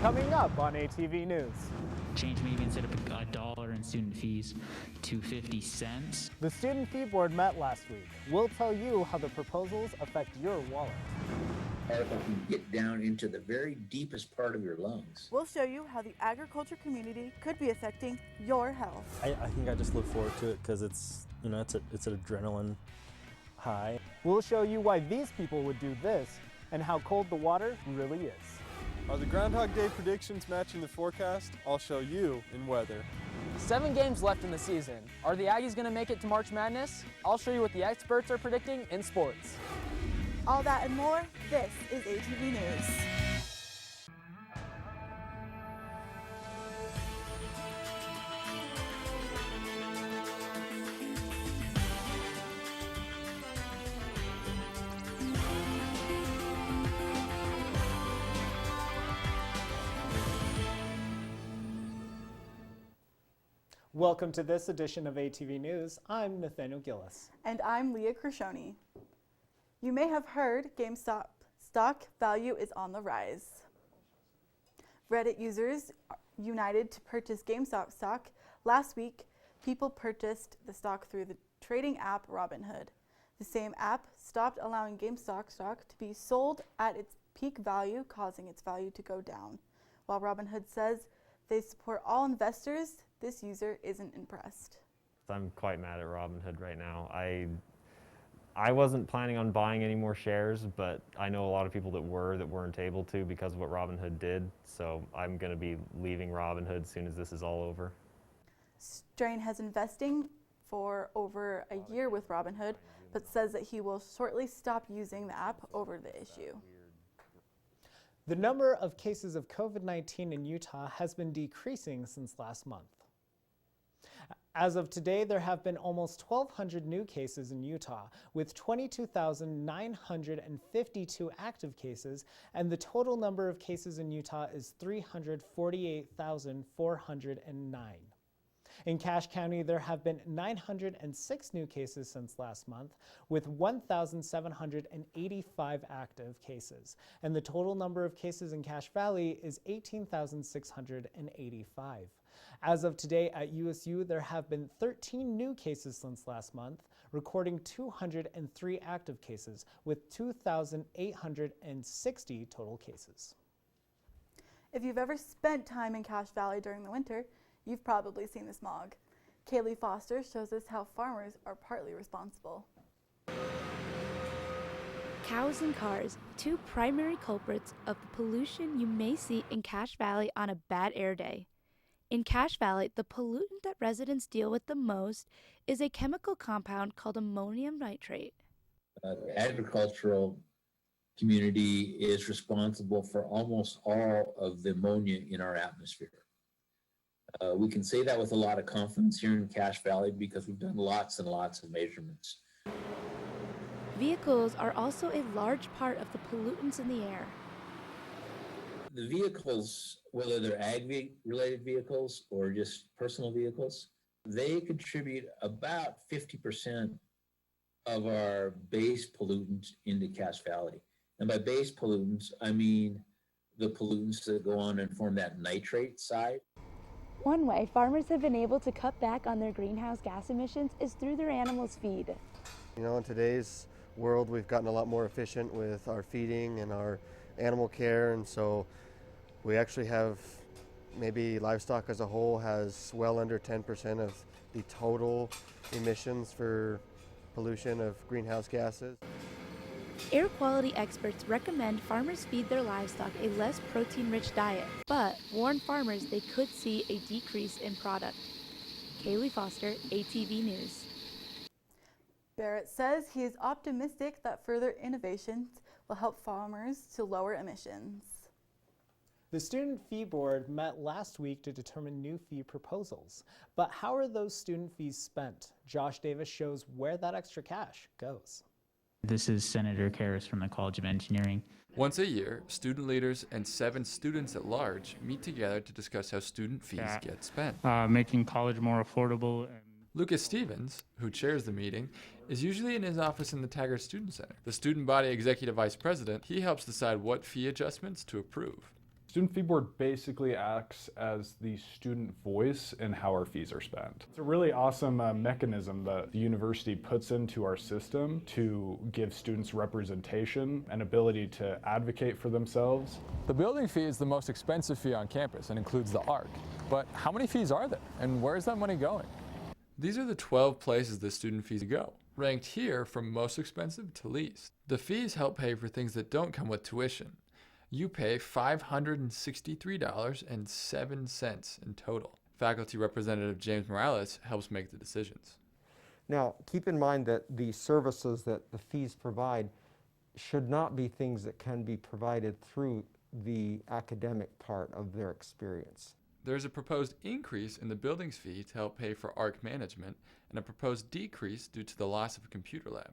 Coming up on ATV News. Change maybe instead of $1 in student fees to 50 cents. The Student Fee Board met last week. We'll tell you how the proposals affect your wallet. Article can get down into the very deepest part of your lungs. We'll show you how the agriculture community could be affecting your health. I think I just look forward to it because it's an adrenaline high. We'll show you why these people would do this and how cold the water really is. Are the Groundhog Day predictions matching the forecast? I'll show you in weather. 7 games left in the season. Are the Aggies going to make it to March Madness? I'll show you what the experts are predicting in sports. All that and more, this is ATV News. Welcome to this edition of ATV News. I'm Nathaniel Gillis. And I'm Leah Krishoni. You may have heard GameStop stock value is on the rise. Reddit users united to purchase GameStop stock. Last week, people purchased the stock through the trading app Robinhood. The same app stopped allowing GameStop stock to be sold at its peak value, causing its value to go down. While Robinhood says they support all investors, this user isn't impressed. I'm quite mad at Robinhood right now. I wasn't planning on buying any more shares, but I know a lot of people that weren't able to because of what Robinhood did. So I'm going to be leaving Robinhood as soon as this is all over. Strain has investing for over a year with Robinhood, but says that he will shortly stop using the app over the issue. The number of cases of COVID-19 in Utah has been decreasing since last month. As of today, there have been almost 1,200 new cases in Utah, with 22,952 active cases, and the total number of cases in Utah is 348,409. In Cache County, there have been 906 new cases since last month, with 1,785 active cases, and the total number of cases in Cache Valley is 18,685. As of today at USU, there have been 13 new cases since last month, recording 203 active cases, with 2,860 total cases. If you've ever spent time in Cache Valley during the winter, you've probably seen the smog. Kaylee Foster shows us how farmers are partly responsible. Cows and cars, two primary culprits of the pollution you may see in Cache Valley on a bad air day. In Cache Valley, the pollutant that residents deal with the most is a chemical compound called ammonium nitrate. The agricultural community is responsible for almost all of the ammonia in our atmosphere. We can say that with a lot of confidence here in Cache Valley because we've done lots and lots of measurements. Vehicles are also a large part of the pollutants in the air. The vehicles, whether they're ag-related vehicles or just personal vehicles, they contribute about 50% of our base pollutants into Cache Valley. And by base pollutants, I mean the pollutants that go on and form that nitrate side. One way farmers have been able to cut back on their greenhouse gas emissions is through their animals' feed. You know, in today's world, we've gotten a lot more efficient with our feeding and our animal care, and so we actually have maybe livestock as a whole has well under 10% of the total emissions for pollution of greenhouse gases. Air quality experts recommend farmers feed their livestock a less protein-rich diet, but warn farmers they could see a decrease in product. Kaylee Foster, ATV News. Barrett says he is optimistic that further innovations will help farmers to lower emissions. The Student Fee Board met last week to determine new fee proposals. But how are those student fees spent? Josh Davis shows where that extra cash goes. This is Senator Karras from the College of Engineering. Once a year, student leaders and 7 students at large meet together to discuss how student fees get spent. Making college more affordable. Lucas Stevens, who chairs the meeting, is usually in his office in the Taggart Student Center. The student body executive vice president, he helps decide what fee adjustments to approve. Student Fee Board basically acts as the student voice in how our fees are spent. It's a really awesome mechanism that the university puts into our system to give students representation and ability to advocate for themselves. The building fee is the most expensive fee on campus and includes the ARC. But how many fees are there, and where is that money going? These are the 12 places the student fees go, ranked here from most expensive to least. The fees help pay for things that don't come with tuition. You pay $563.07 in total. Faculty Representative James Morales helps make the decisions. Now, keep in mind that the services that the fees provide should not be things that can be provided through the academic part of their experience. There's a proposed increase in the buildings fee to help pay for ARC management and a proposed decrease due to the loss of a computer lab.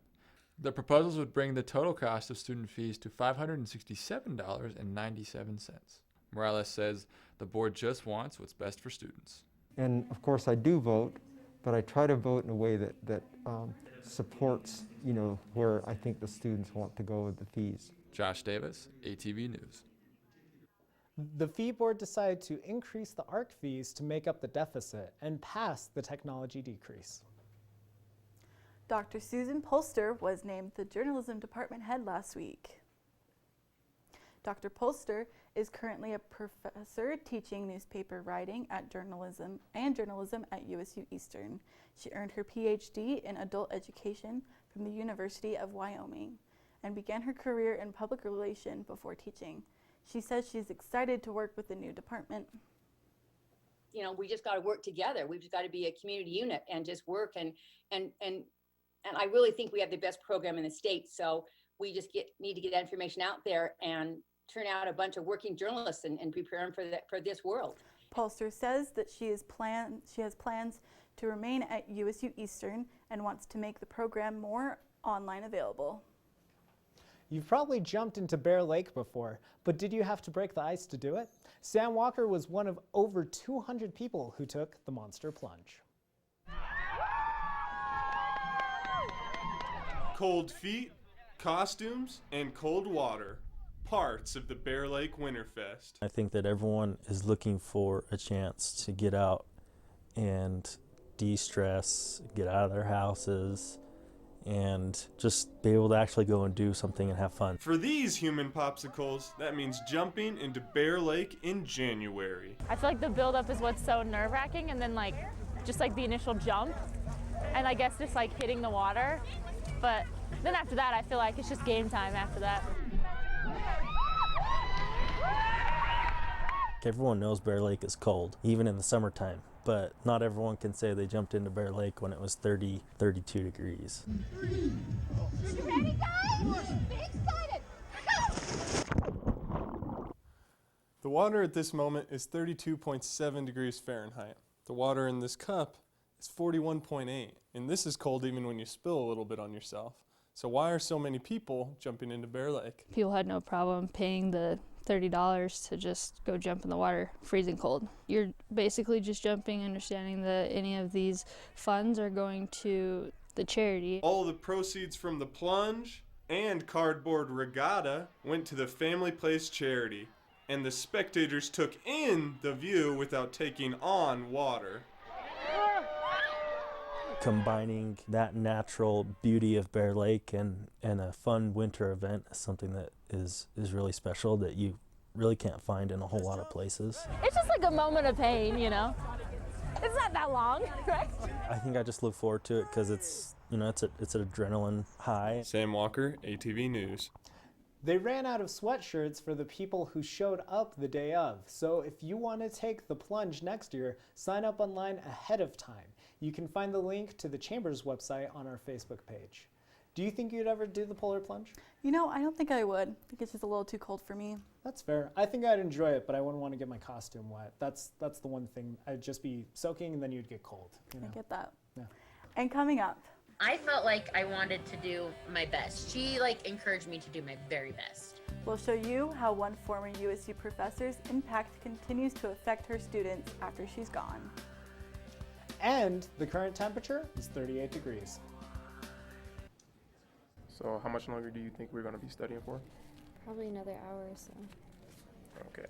The proposals would bring the total cost of student fees to $567.97. Morales says the board just wants what's best for students. And of course I do vote, but I try to vote in a way that supports, where I think the students want to go with the fees. Josh Davis, ATV News. The fee board decided to increase the ARC fees to make up the deficit and pass the technology decrease. Dr. Susan Polster was named the journalism department head last week. Dr. Polster is currently a professor teaching newspaper writing at journalism at USU Eastern. She earned her PhD in adult education from the University of Wyoming and began her career in public relations before teaching. She says she's excited to work with the new department. We just got to work together. We've just got to be a community unit and just work. And I really think we have the best program in the state. So we just need to get that information out there and turn out a bunch of working journalists and prepare them for this world. Polster says that she has plans to remain at USU Eastern and wants to make the program more online available. You've probably jumped into Bear Lake before, but did you have to break the ice to do it? Sam Walker was one of over 200 people who took the monster plunge. Cold feet, costumes, and cold water. Parts of the Bear Lake Winterfest. I think that everyone is looking for a chance to get out and de-stress, get out of their houses, and just be able to actually go and do something and have fun. For these human popsicles, that means jumping into Bear Lake in January. I feel like the build-up is what's so nerve-wracking, and then just the initial jump, and I guess just hitting the water. But then after that, I feel like it's just game time after that. Everyone knows Bear Lake is cold, even in the summertime, but not everyone can say they jumped into Bear Lake when it was 30, 32 degrees. You ready, guys? Be excited! Go! The water at this moment is 32.7 degrees Fahrenheit. The water in this cup is 41.8, and this is cold even when you spill a little bit on yourself. So why are so many people jumping into Bear Lake? People had no problem paying the $30 to just go jump in the water, freezing cold. You're basically just jumping, understanding that any of these funds are going to the charity. All the proceeds from the plunge and cardboard regatta went to the Family Place charity, and the spectators took in the view without taking on water. Combining that natural beauty of Bear Lake and a fun winter event is something that is really special that you really can't find in a whole lot of places. It's just a moment of pain, It's not that long, right? I think I just look forward to it because it's an adrenaline high. Sam Walker, ATV News. They ran out of sweatshirts for the people who showed up the day of. So if you want to take the plunge next year, sign up online ahead of time. You can find the link to the Chamber's website on our Facebook page. Do you think you'd ever do the polar plunge? I don't think I would. I think it's just a little too cold for me. That's fair. I think I'd enjoy it, but I wouldn't want to get my costume wet. That's the one thing. I'd just be soaking and then you'd get cold. I get that. Yeah. And coming up. I felt like I wanted to do my best. She encouraged me to do my very best. We'll show you how one former USU professor's impact continues to affect her students after she's gone. And the current temperature is 38 degrees. So how much longer do you think we're going to be studying for? Probably another hour or so. Okay.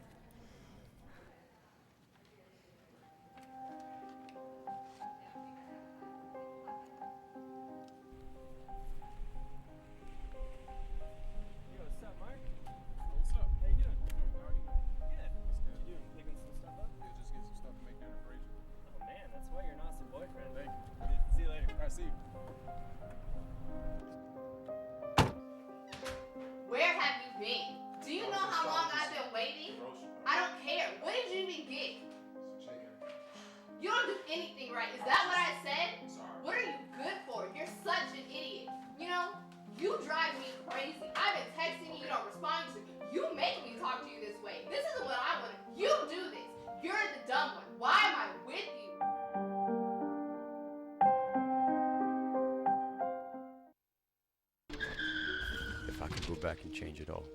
right? Is that what I said? What are you good for? You're such an idiot. You know, you drive me crazy. I've been texting you, you don't respond to me. You make me talk to you this way. This isn't what I want. You do this. You're the dumb one. Why am I with you? If I could go back and change it all,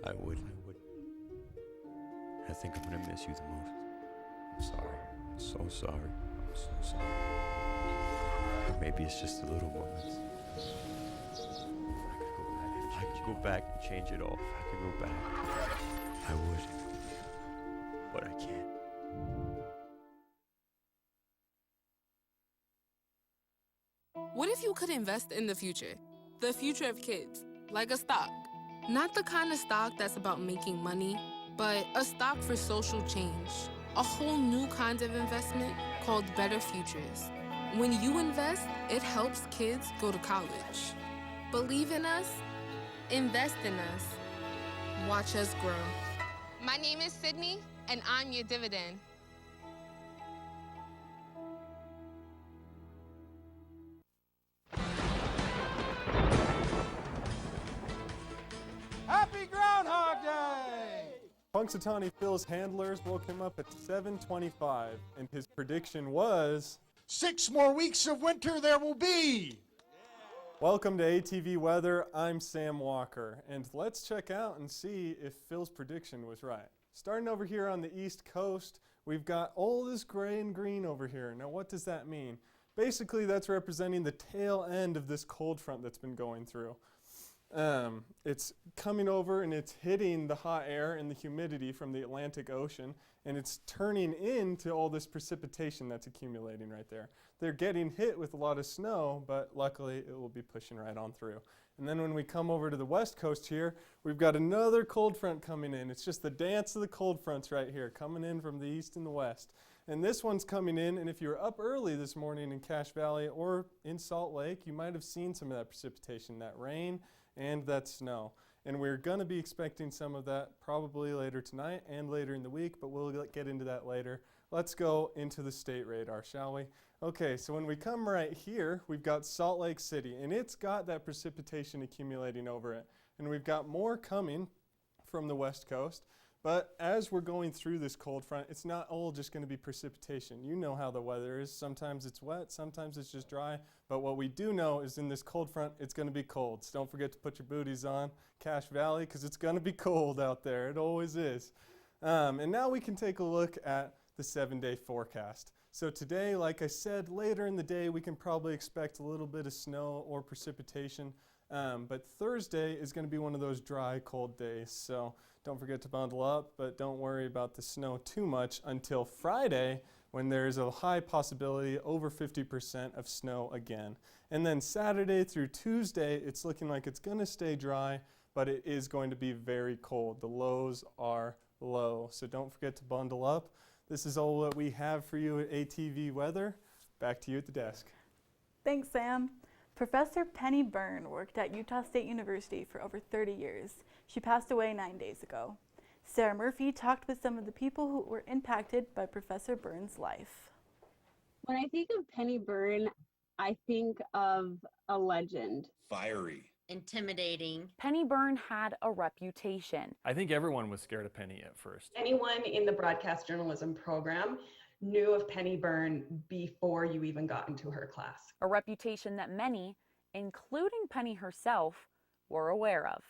I would. I think I'm gonna miss you the most. I'm sorry. I'm so sorry. I'm so sorry. Or maybe it's just the little moments. If I could go back and change it all. If I could go back, I would. But I can't. What if you could invest in the future of kids, like a stock? Not the kind of stock that's about making money, but a stock for social change. A whole new kind of investment called Better Futures. When you invest, it helps kids go to college. Believe in us, invest in us, watch us grow. My name is Sydney, and I'm your dividend. Happy Groundhog Day! Punxsutawney Phil's handlers woke him up at 7:25, and his prediction was 6 more weeks of winter there will be. Welcome to ATV Weather. I'm Sam Walker, and let's check out and see if Phil's prediction was right. Starting over here on the East Coast, we've got all this gray and green over here. Now, what does that mean? Basically, that's representing the tail end of this cold front that's been going through. It's coming over and it's hitting the hot air and the humidity from the Atlantic Ocean, and it's turning into all this precipitation that's accumulating right there. They're getting hit with a lot of snow, but luckily it will be pushing right on through. And then when we come over to the West Coast here, we've got another cold front coming in. It's just the dance of the cold fronts right here, coming in from the east and the west. And this one's coming in, and if you were up early this morning in Cache Valley or in Salt Lake, you might have seen some of that precipitation, that rain and that snow. And we're going to be expecting some of that probably later tonight and later in the week, but we'll get into that later. Let's go into the state radar, shall we? Okay, so when we come right here, we've got Salt Lake City, and it's got that precipitation accumulating over it. And we've got more coming from the West Coast. But as we're going through this cold front, it's not all just going to be precipitation. You know how the weather is. Sometimes it's wet, sometimes it's just dry. But what we do know is in this cold front, it's going to be cold. So don't forget to put your booties on, Cache Valley, because it's going to be cold out there. It always is. And now we can take a look at the 7-day forecast. So today, like I said, later in the day, we can probably expect a little bit of snow or precipitation. But Thursday is going to be one of those dry, cold days. So don't forget to bundle up, but don't worry about the snow too much until Friday, when there's a high possibility, over 50% of snow again. And then Saturday through Tuesday, it's looking like it's going to stay dry, but it is going to be very cold. The lows are low, so don't forget to bundle up. This is all that we have for you at ATV Weather. Back to you at the desk. Thanks, Sam. Professor Penny Byrne worked at Utah State University for over 30 years. She passed away 9 days ago. Sarah Murphy talked with some of the people who were impacted by Professor Byrne's life. When I think of Penny Byrne, I think of a legend. Fiery. Intimidating. Penny Byrne had a reputation. I think everyone was scared of Penny at first. Anyone in the broadcast journalism program knew of Penny Byrne before you even got into her class. A reputation that many, including Penny herself, were aware of.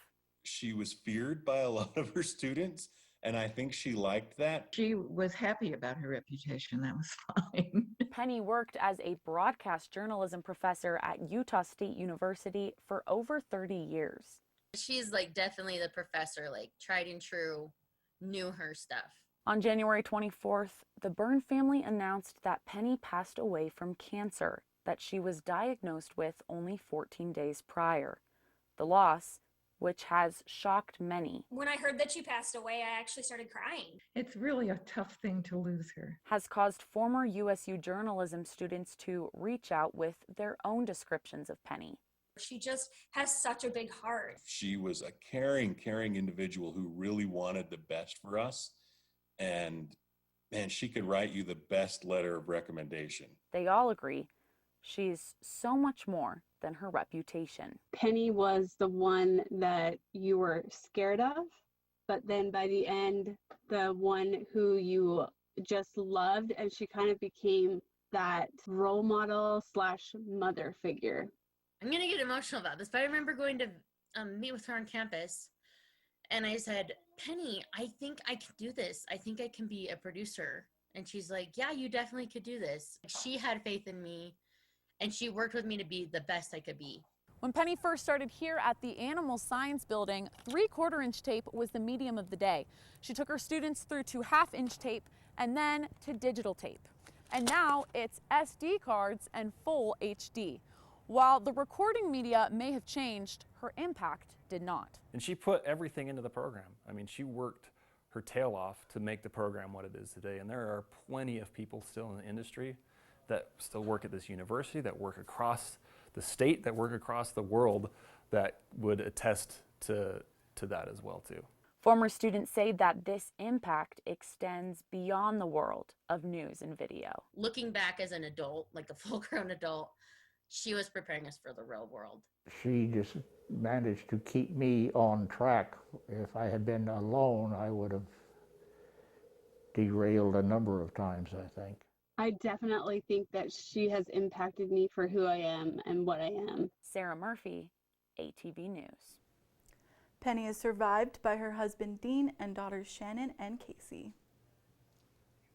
She was feared by a lot of her students, and I think she liked that. She was happy about her reputation. That was fine. Penny worked as a broadcast journalism professor at Utah State University for over 30 years. She's like definitely the professor, like tried and true, knew her stuff. On January 24th, the Byrne family announced that Penny passed away from cancer that she was diagnosed with only 14 days prior. The loss, which has shocked many. When I heard that she passed away, I actually started crying. It's really a tough thing to lose her. Has caused former USU journalism students to reach out with their own descriptions of Penny. She just has such a big heart. She was a caring individual who really wanted the best for us. And Man, she could write you the best letter of recommendation. They all agree she's so much more than her reputation. Penny was the one that you were scared of, but then by the end, the one who you just loved, and she kind of became that role model slash mother figure. I'm gonna get emotional about this, but I remember going to meet with her on campus, and I said, Penny, I think I can do this. I think I can be a producer. And she's like, yeah, you definitely could do this. She had faith in me, and she worked with me to be the best I could be. When Penny first started here at the Animal Science Building, 3/4-inch tape was the medium of the day. She took her students through to 1/2-inch tape and then to digital tape. And now it's SD cards and full HD. While the recording media may have changed, her impact did not. And she put everything into the program. I mean, she worked her tail off to make the program what it is today. And there are plenty of people still in the industry that still work at this university, that work across the state, that work across the world, that would attest to that as well too. Former students say that this impact extends beyond the world of news and video. Looking back as an adult, like a full-grown adult, she was preparing us for the real world. She just managed to keep me on track. If I had been alone, I would have derailed a number of times, I think. I definitely think that she has impacted me for who I am and what I am. Sarah Murphy, ATV News. Penny is survived by her husband Dean and daughters Shannon and Casey.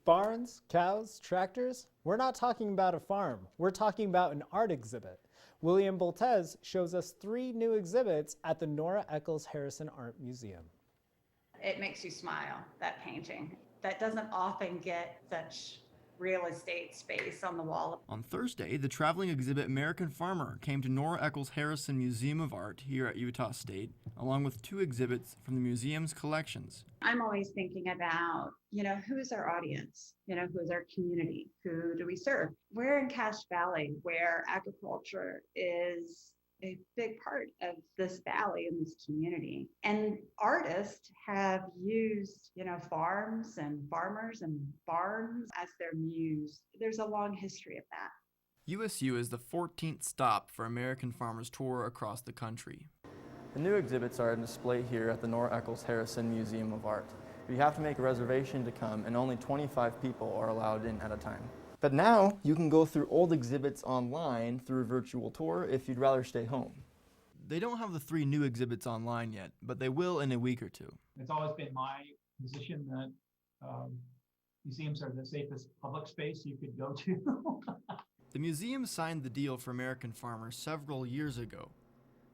Barns, cows, tractors? We're not talking about a farm. We're talking about an art exhibit. William Boltez shows us 3 new exhibits at the Nora Eccles Harrison Art Museum. It makes you smile, that painting. That doesn't often get such real estate space on the wall. On Thursday, the traveling exhibit American Farmer came to Nora Eccles Harrison Museum of Art here at Utah State, along with 2 exhibits from the museum's collections. I'm always thinking about, who's our audience? Who's our community? Who do we serve? We're in Cache Valley, where agriculture is a big part of this valley and this community. And artists have used, farms and farmers and barns as their muse. There's a long history of that. USU is the 14th stop for American Farmers tour across the country. The new exhibits are on display here at the Nora Eccles Harrison Museum of Art. You have to make a reservation to come, and only 25 people are allowed in at a time. But now you can go through old exhibits online through a virtual tour if you'd rather stay home. They don't have the 3 new exhibits online yet, but they will in a week or 2. It's always been my position that museums are the safest public space you could go to. The museum signed the deal for American Farmer several years ago,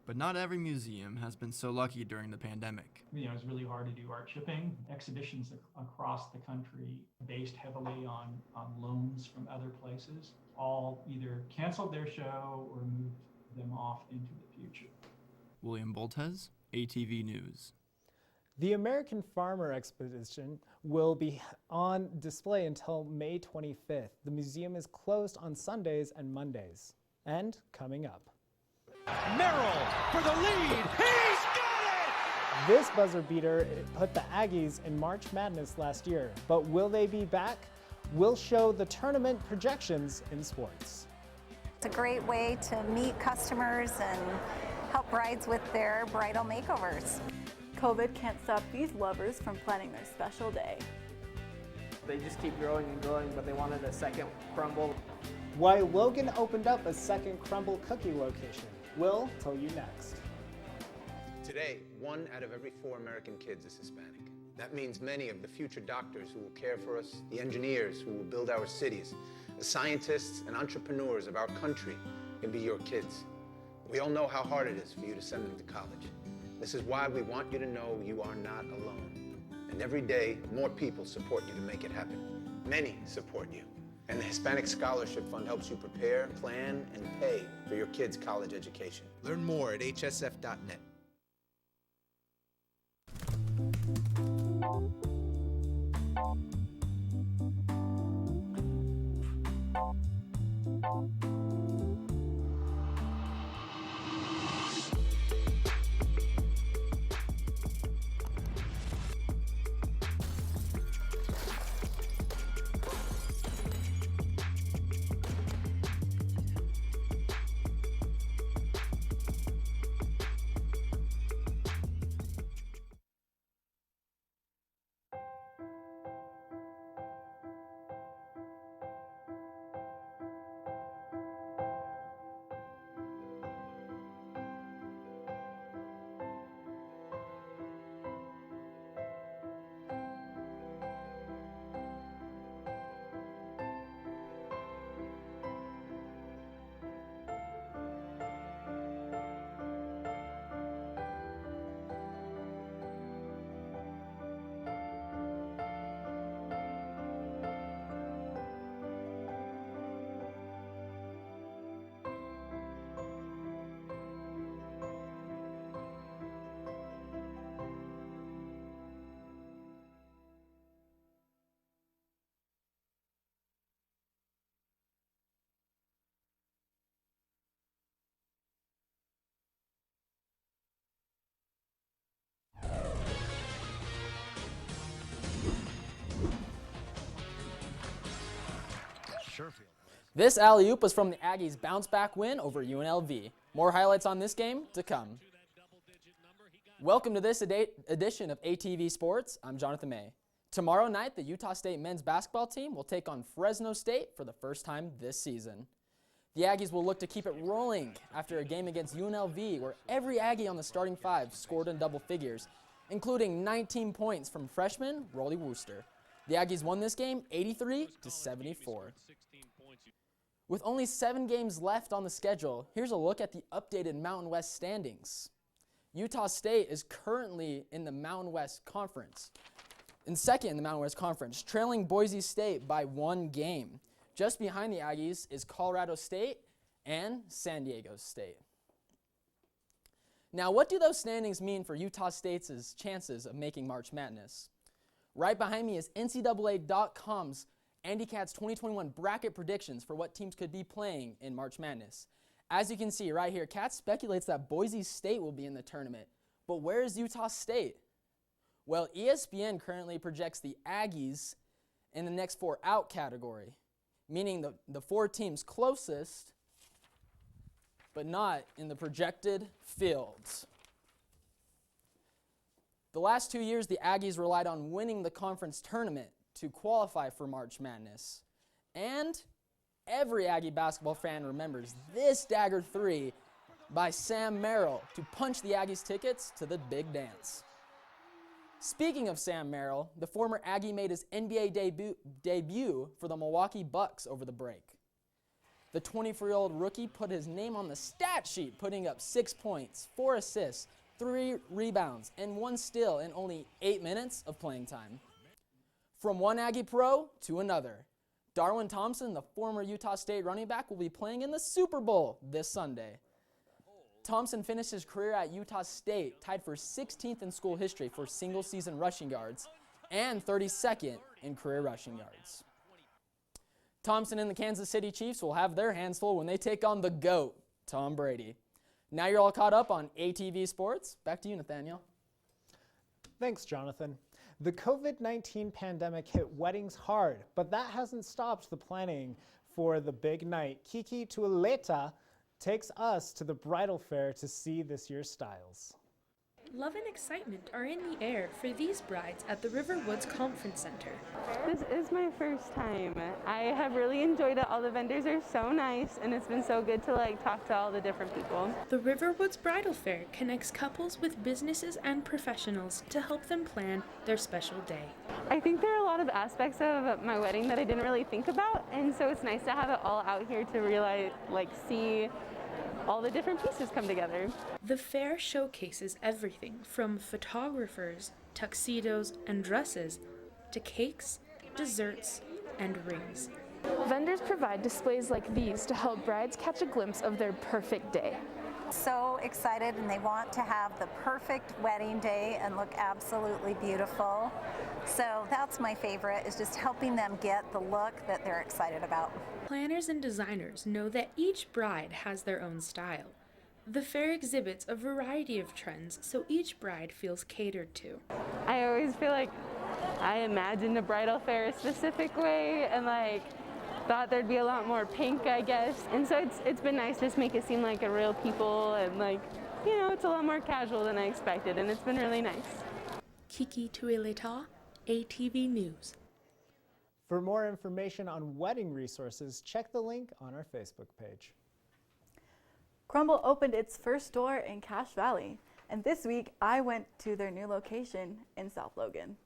but not every museum has been so lucky during the pandemic. It's really hard to do art shipping. Exhibitions across the country based heavily on loans from other places all either canceled their show or moved them off into the future. William Boltez, ATV News. The American Farmer exposition will be on display until May 25th. The museum is closed on Sundays and Mondays. And coming up, Merrill for the lead. He's got it! this buzzer beater put the Aggies in March Madness last year, but will they be back? We'll show the tournament projections in sports. It's a great way to meet customers and help brides with their bridal makeovers. COVID can't stop these lovers from planning their special day. They just keep growing and growing, but they wanted a second crumble. Why Logan opened up a second crumble cookie location. We'll tell you next. Today, 1 out of every 4 American kids is Hispanic. That means many of the future doctors who will care for us, the engineers who will build our cities, the scientists and entrepreneurs of our country can be your kids. We all know how hard it is for you to send them to college. This is why we want you to know you are not alone. And every day, more people support you to make it happen. Many support you. And the Hispanic Scholarship Fund helps you prepare, plan, and pay for your kids' college education. Learn more at hsf.net. This alley-oop was from the Aggies' bounce-back win over UNLV. More highlights on this game to come. Welcome to this edition of ATV Sports. I'm Jonathan May. Tomorrow night, the Utah State men's basketball team will take on Fresno State for the first time this season. The Aggies will look to keep it rolling after a game against UNLV where every Aggie on the starting five scored in double figures, including 19 points from freshman Rolly Wooster. The Aggies won this game 83-74. With only 7 games left on the schedule, here's a look at the updated Mountain West standings. Utah State is currently in the Mountain West Conference, in second in the Mountain West Conference, trailing Boise State by 1 game. Just behind the Aggies is Colorado State and San Diego State. Now, what do those standings mean for Utah State's chances of making March Madness? Right behind me is NCAA.com's Andy Katz 2021 bracket predictions for what teams could be playing in March Madness. As you can see right here, Katz speculates that Boise State will be in the tournament. But where is Utah State? Well, ESPN currently projects the Aggies in the next 4 out category, meaning the 4 teams closest, but not in the projected fields. The last 2 years, the Aggies relied on winning the conference tournament to qualify for March Madness. And every Aggie basketball fan remembers this dagger 3 by Sam Merrill to punch the Aggies' tickets to the big dance. Speaking of Sam Merrill, the former Aggie made his NBA debut for the Milwaukee Bucks over the break. The 24-year-old rookie put his name on the stat sheet, putting up 6 points, 4 assists, 3 rebounds, and 1 steal in only 8 minutes of playing time. From one Aggie pro to another, Darwin Thompson, the former Utah State running back, will be playing in the Super Bowl this Sunday. Thompson finished his career at Utah State, tied for 16th in school history for single-season rushing yards and 32nd in career rushing yards. Thompson and the Kansas City Chiefs will have their hands full when they take on the GOAT, Tom Brady. Now you're all caught up on ATV Sports. Back to you, Nathaniel. Thanks, Jonathan. The COVID-19 pandemic hit weddings hard, but that hasn't stopped the planning for the big night. Kiki Tualeta takes us to the bridal fair to see this year's styles. Love and excitement are in the air for these brides at the River Woods Conference Center. This is my first time. I have really enjoyed it. All the vendors are so nice, and it's been so good to talk to all the different people. The River Woods Bridal Fair connects couples with businesses and professionals to help them plan their special day. I think there are a lot of aspects of my wedding that I didn't really think about, and so it's nice to have it all out here to realize, see all the different pieces come together. The fair showcases everything from photographers, tuxedos, and dresses to cakes, desserts, and rings. Vendors provide displays like these to help brides catch a glimpse of their perfect day. So excited, and they want to have the perfect wedding day and look absolutely beautiful. So that's my favorite, is just helping them get the look that they're excited about. Planners and designers know that each bride has their own style. The fair exhibits a variety of trends, so each bride feels catered to. I always feel like I imagined a bridal fair a specific way, and thought there'd be a lot more pink, I guess. And so it's been nice to just make it seem like a real people, and it's a lot more casual than I expected, and it's been really nice. Kiki Tuileta, ATV News. For more information on wedding resources, check the link on our Facebook page. Crumble opened its first store in Cache Valley, and this week I went to their new location in South Logan.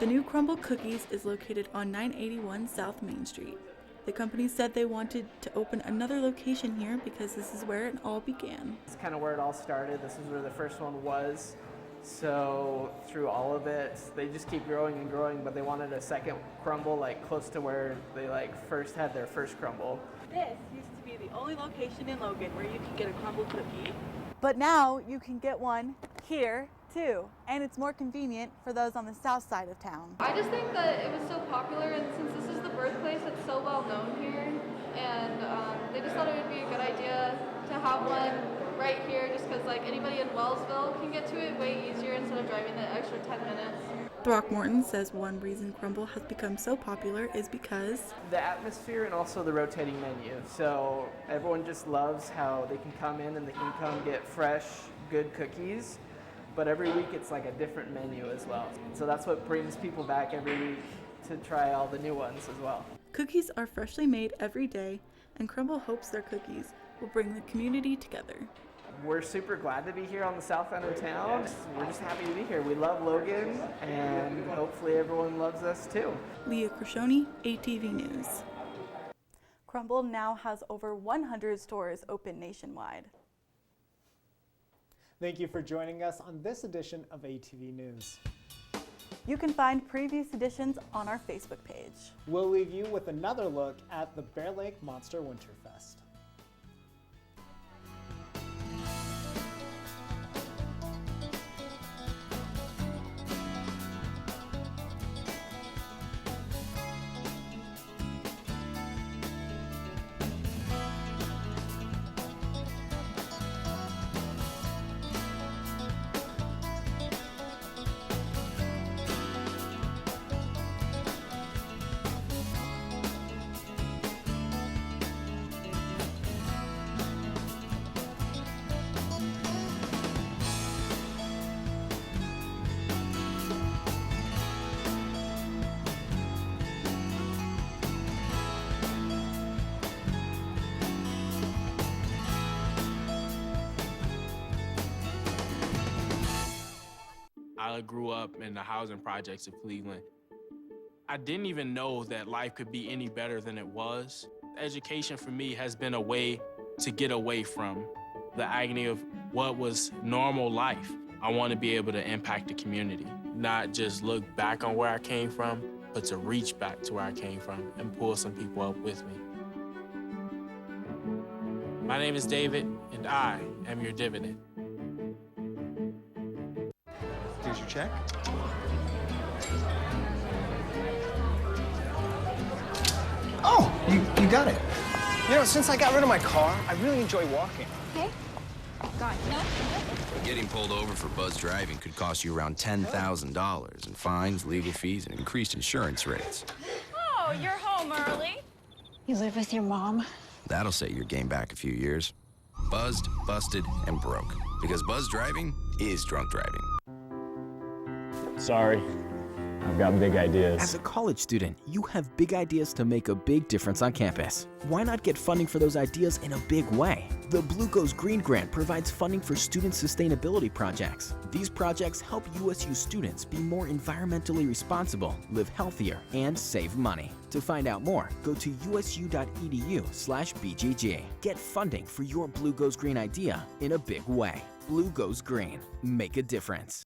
The new Crumble Cookies is located on 981 South Main Street. The company said they wanted to open another location here because this is where it all began. It's kind of where it all started. This is where the first one was. So through all of it, they just keep growing and growing, but they wanted a second crumble close to where they first had their first crumble. This used to be the only location in Logan where you could get a crumble cookie. But now you can get one here too, and it's more convenient for those on the south side of town. I just think that it was so popular, and since this is the birthplace, it's so well known here, and they just thought it would be a good idea to have one right here just because like anybody in Wellsville can get to it way easier instead of driving the extra 10 minutes. Throckmorton says one reason Crumble has become so popular is because The atmosphere and also the rotating menu. So everyone just loves how they can come in and they can come get fresh, good cookies. But every week it's like a different menu as well. So that's what brings people back every week to try all the new ones as well. cookies are freshly made every day, and Crumble hopes their cookies will bring the community together. We're super glad to be here on the south end of town. We're just happy to be here. We love Logan, and hopefully everyone loves us too. Leah Krishoni, ATV News. Crumble now has over 100 stores open nationwide. Thank you for joining us on this edition of ATV News. You can find previous editions on our Facebook page. We'll leave you with another look at the Bear Lake Monster Winterfest. I grew up in the housing projects of Cleveland. I didn't even know that life could be any better than it was. Education for me has been a way to get away from the agony of what was normal life. I want to be able to impact the community, not just look back on where I came from, but to reach back to where I came from and pull some people up with me. My name is David, and I am your dividend. Here's your check. Oh, you got it. You know, since I got rid of my car, I really enjoy walking. Okay. Got it. No? Getting pulled over for buzz driving could cost you around $10,000 in fines, legal fees, and increased insurance rates. Oh, you're home early. You live with your mom? That'll set your game back a few years. Buzzed, busted, and broke. Because buzz driving is drunk driving. Sorry, I've got big ideas. As a college student, you have big ideas to make a big difference on campus. Why not get funding for those ideas in a big way? The Blue Goes Green Grant provides funding for student sustainability projects. These projects help USU students be more environmentally responsible, live healthier, and save money. To find out more, go to usu.edu/BGG. Get funding for your Blue Goes Green idea in a big way. Blue Goes Green. Make a difference.